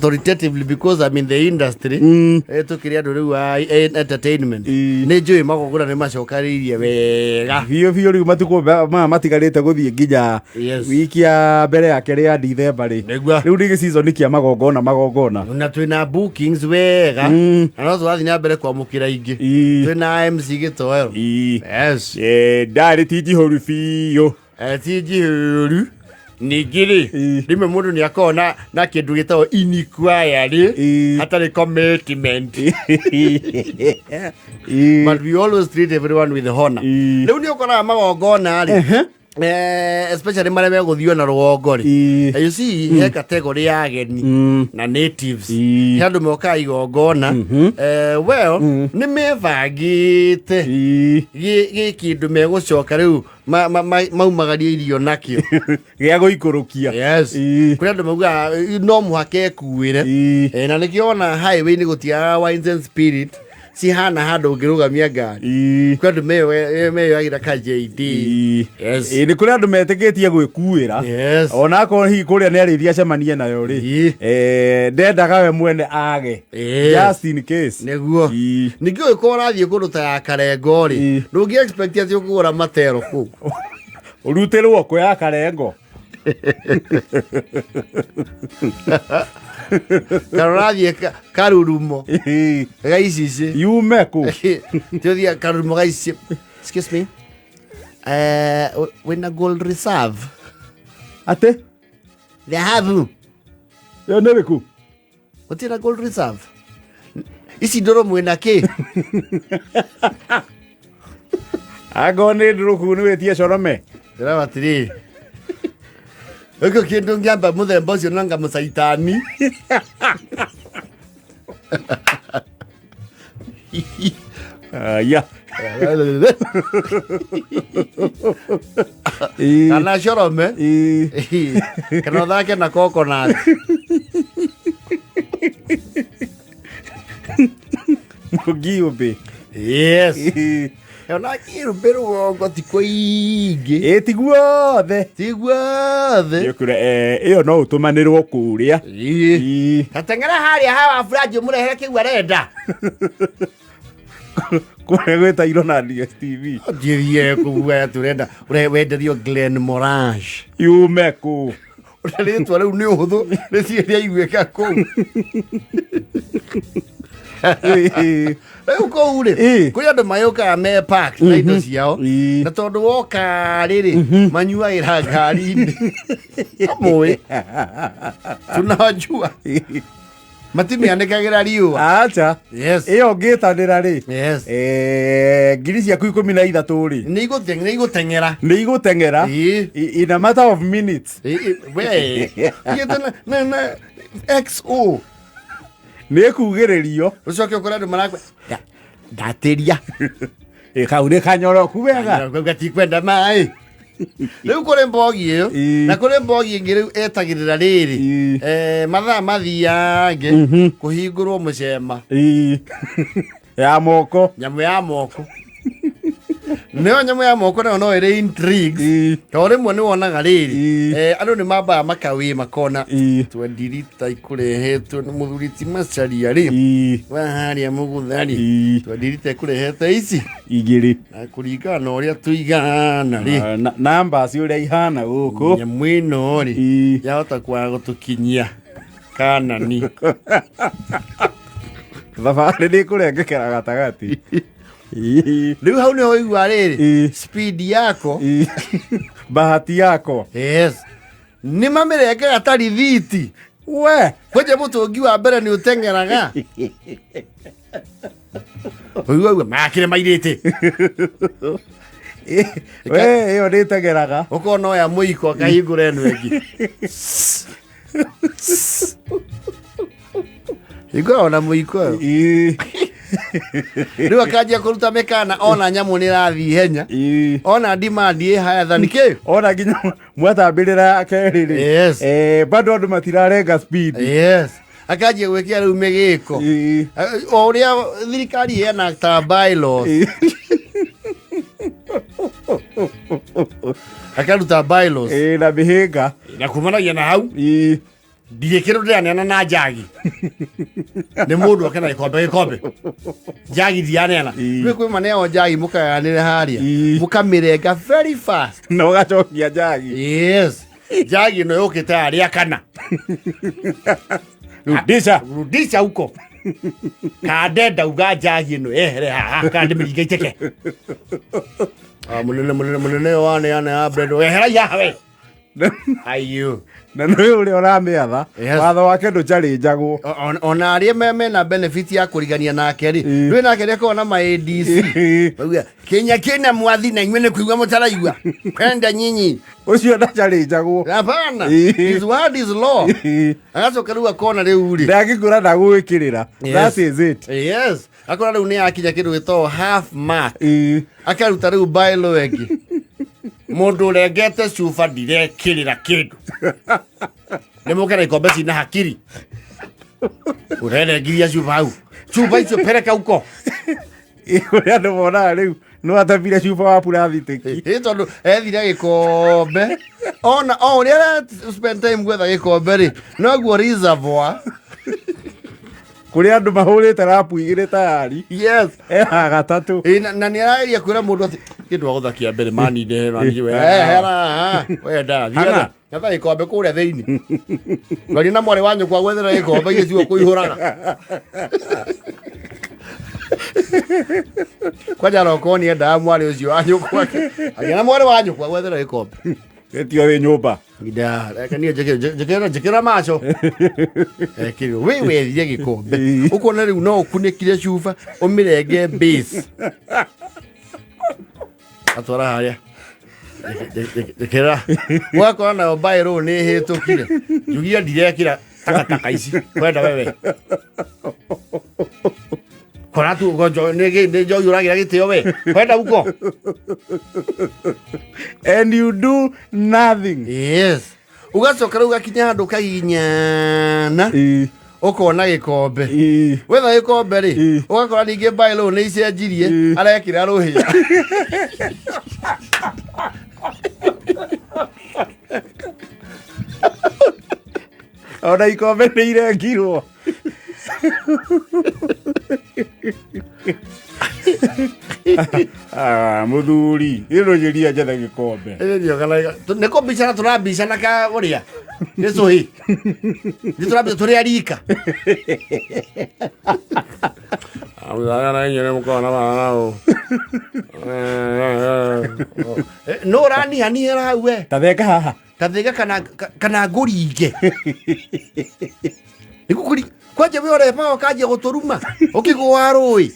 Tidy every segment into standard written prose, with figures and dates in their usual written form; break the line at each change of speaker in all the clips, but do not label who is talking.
authoritatively because I'm in the industry tukiri andu riu entertainment ni njui magogora ni macokaririe wega
biyo riu matuko matigarite guthie nginya wiki ya mbere ya keri ya December riu ni season kia magogona
na twina bookings wega na no twathi na mbere kwamukira ingi twina MC gitoero yes
ndari tijihoru biyo
tijihoru nigiri rime mundu ni akona na kindu gitao inequality hatari commitment but we always treat everyone with honor riu ni ukona magogona ri especially mareme guthio na rugongo ri you see he category ya ageni na natives he andu moka igongona well ni mevagite gi kindu megucoka riu maumagaria irio nakio
gia guikurukia
yes kuri andu mauga no muhake kuire na nikiona highway ni gutia wines and spirit si hana handu ungirugamia ngari kwandu meyo agira ka JD yes
ni kuri andu metegetie gwikuira ona ko hi kuria ni arithia cemanie nayo ri ndendaga we mwene age just in case
neguo ningio ko rathie kundu ta karengo ri ndungi expect ati ukugura matero ku
urutirwo ko ya karengo
Karorathie karurumo gaicici
yume ku
tiothia karurumo gaici excuse me when a gold reserve
ate
they have
yo neriku
utina gold reserve isi ndoro mwena ki
agone nduruku ni wetie corome
ndira batiri Eko kindu ngiamba muthemba ucio nanga musaitani
ya
kana corome kana thake na coconut
mugiumbe
yes ona kiru rugongo tiko ingi
tiguothe
yokura
iyo no utumanirwo kuria
katengera haria hawa Franjo murehere kiu arenda
kure gweta iro na DSTV
ndirie kuwa turenda wenderio Glen Morange
yume ku
urarĩtwa rĩu nĩ ũhũthũ rĩciria iguĩka kũu rĩu kũu rĩ kũrĩ andũ mayũkaga me park na indo ciao na tondũ woka rĩrĩ manyuagĩra ngari-inĩ amũĩ tunajua matimianĩkagĩra riũa
acha ĩyo ngĩtanĩra rĩ ngiri ciaku 13 rĩ
nĩ igũteng'era
in a matter of minutes
XO
nĩ kugĩrĩrio
ũcoke ũkora andũ marakwe ndatĩria
kau nĩ kanyoroku wega
gatikwenda maĩ rĩu kũrĩ mbogi ĩyo na kũrĩ mbogi ĩngĩ rĩu etagĩrĩra rĩrĩ mathaa mathiange kũhingũrwo mũcema
ya moko
nyamũ ya moko nĩyo nyamũ ya moko nayo no ĩrĩ intrigues to rĩmwe nĩ wonaga rĩrĩ andũ nĩ mambaga makawĩ makona twendirita ikũrehetwo nĩ mũthuri ti macaria rĩ waharĩa mũgũthari twendirita ikũrehete ici
igĩrĩ
na kũringana na ũrĩa tũigana rĩ
namba ũrĩa ihana gũkũ
nyamũ ĩno rĩ yahota kwaga gũtũkinyia Kanani
thabarĩ nĩ kũrengekera gatagatĩ
rĩu hau nĩho igua rĩrĩ speed yako
bahati yako
yes nĩ mamĩrenge gatarĩ thiti
we
kwenye mũtũngi wa mbere nĩ ũteng'eraga ũigua makĩre mairĩte
we ĩyo nĩ ĩteng'eraga
ũkona oya mũiko akahingũra ĩno ĩngĩ hingũra ona mũiko ĩyo rĩu akanjia kũruta mĩkana ona nyamũ nĩ ĩrathiĩ ihenya ona ndimandi ĩhaya tha nĩkĩ
ona nginya mwatambĩrĩra kerĩ rĩ bado andũ matirarenga speed
akanjia gwĩkĩra rĩu mĩgĩko o ũrĩa thirikari ĩheana ta bylaws akaruta bylaws
na mĩhĩnga
na kumanagia na hau ndirikiro ndianeana na njagi ni mundu akena gikombe njagi ndianeana rä kwä maneo njagi mukaganire haria mukamirenga very fast
no gacokia njagi
yes njagi no yukite aria kana rudisha huko kande ndauga njagi no ehere haha kandi miringa iteke munene waneana bredo ehera yawe ayo
na nä å rä a å ramä atha watho wake ndå carä njagwo
ona arä mena benefit ya kå rigania nake rä ndå nake rä korwo na ma-ADC Kenya kena mwathi na inyuä nä kuigua må taraigua kwenda nyinyi
å cio ndacarä njagwo
hapana his word is law agacoka rä u akona rä u rä
ndangä kå ra ndagå ä kä rä ra
yes akona rä u nä yakinya kä ndå gä too half mark akaruta rä u bailo engä mundu urengete cuba ndirekirira kindu ni mukena ikombe cina hakiri urerengiria cuba hau cuba icio pereka huko
uria andu monaga riu no atabire cuba wa purathitiki
tondu ethire gikombe ona o uria spend time gwetha gikombe ri noguo reservoir
kuria andu mahurite rapu igire tayari
yes
gatatu
na ni arageria kwira mundu ati kindu aguthakia mbere maninde no ani we hera wenda thiaga gatha gikombe kuria thiini ngari na mwari wanyu kwa gwethera gikombe icio kuihuraga kwa jaro koni enda mwari ucio wanyu kwake agena mwari wanyu kwa gwethera gikombe
etio ri nyumba
nda kani jekera macho kiri we thie gikombe ukona riu no ukunikire cuba umirenge base atwara haria jekera wakora na bairo ni hitukire jugia ndirekira takataka ici kwenda wewe kora tu gojo ne jo yuragira gitio we kwenda huko
and you do nothing
yes ugacoka rä u gakinya handå kaginyana ukona gikombe wetha gikombe ri ugakora ningä bailo nä icenjirie arekira rå hia
ona ikombe nä irengirwo muthuri irå njethe gikombe
nä kå mbicana tå rambicana ka å rä a nä cå hä nä tå rambica tå rä a rika no å ranihanihä hau we
tatheka haha
tatheka kana ngå ringe nä gå kå kwanja we orema kanjia gå tå ruma å kä gå wa rå ä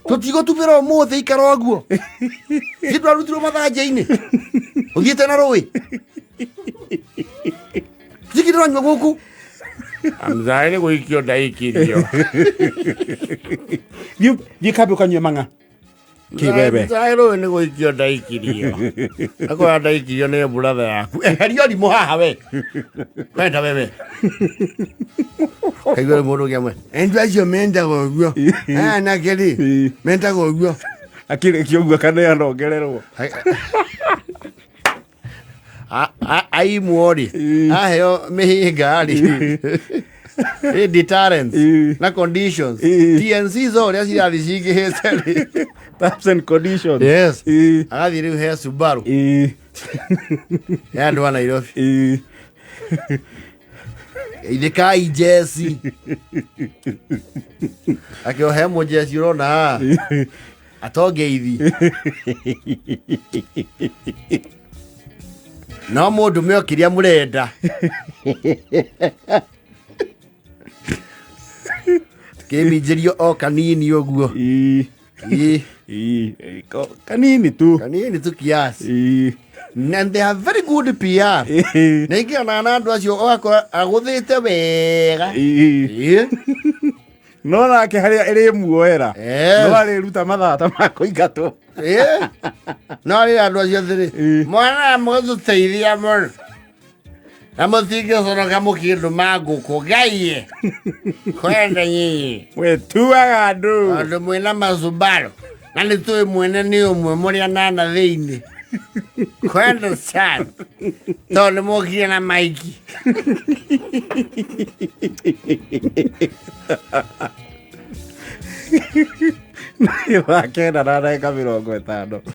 tå tigå tumä ra å må thä ikara å guo ä ndå arutirwo mathanja-inä å thiä te na rå ä tikindä ranyua gå kå amthai nä gå ikio ndaikirio
thiä kambe å kanyue mang'a kibebe
amthai rå ä nä gå ikio ndaikirio akorwo ndaikirio nä mburatha yaku eheria rimå haha we kwenda wewe kaigua rä må ndå å gä amwe endu acio mendaga å guo anake rä mendaga å guo
akä kä å guo kana anongererwo
aimwo rä aheo mä hä nga rä deterrence na conditions TNC zo rä a cirathi cingä hä te rä
terms and conditions
yes agathiä rä u he Subaru ya andå a Nairobi ithäkai jesi akä ohe må jesi å rona atongeithi no må ndå mä okä ria må renda kä minjä rio o kanini å guo
kanini tu
kiasi and they have very good PR na ingä ona na andå acio ogakora agå thä te wega
no nake harä a ä rä muoera no arä ruta mathata ma kå ingatwo
no rä andå acio thä rä mwana må gå teithia må na må tingä conoka må kä ndå ma ngå kå ngaie kwenda nyinyi
we tuaga andå
mwä na macumbaro na nä tå mwene nä å mwe må rä a nana thä inä Kwenda sana. Tondũ mũgire na maiki.
Wa kenda na ndagĩka 50.